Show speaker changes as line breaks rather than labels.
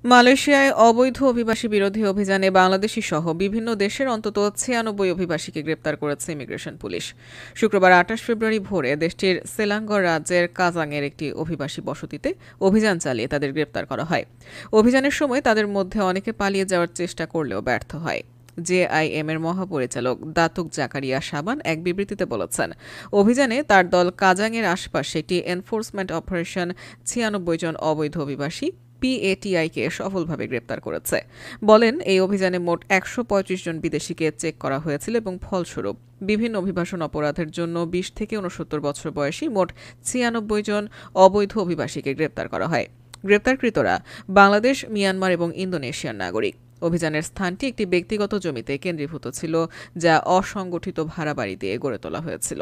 মালয়েশিয়ায় অবৈধ অভিবাসী বিরোধী অভিযানে বাংলাদেশি সহ বিভিন্ন দেশের অন্তত ৯৬ অভিবাসীকে গ্রেপ্তার করেছে ইমিগ্রেশন পুলিশ। শুক্রবার ২৮ ফেব্রুয়ারি ভোরে দেশটির সেলাঙ্গর রাজ্যের কাজাংয়ের একটি অভিবাসী বসতিতে অভিযান চালিয়ে তাদের গ্রেপ্তার করা হয়। অভিযানের সময় তাদের মধ্যে অনেকে পালিয়ে যাওয়ার চেষ্টা করলেও ব্যর্থ হয়। জেআইএম এর মহাপরিচালক দাতুক জাকারিয়া সাবান এক বিবৃতিতে বলেছেন, অভিযানে তার দল কাজাংয়ের আশপাশে একটি এনফোর্সমেন্ট অপারেশন ৯৬ জন অবৈধ অভিবাসী পিএটিআইকে সফলভাবে গ্রেপ্তার করেছে। বলেন, এই অভিযানে মোট ১৩৫ জন বিদেশিকে চেক করা হয়েছিল এবং ফলস্বরূপ বিভিন্ন অভিবাসন অপরাধের জন্য ২০ থেকে ৬৯ বছর বয়সী মোট ৯৬ জন অবৈধ অভিবাসীকে গ্রেপ্তার করা হয়। গ্রেপ্তারকৃতরা বাংলাদেশ, মিয়ানমার এবং ইন্দোনেশিয়ার নাগরিক। অভিযানের স্থানটি একটি ব্যক্তিগত জমিতে কেন্দ্রীভূত ছিল, যা অসংগঠিত ভাড়া বাড়ি দিয়ে গড়ে তোলা হয়েছিল।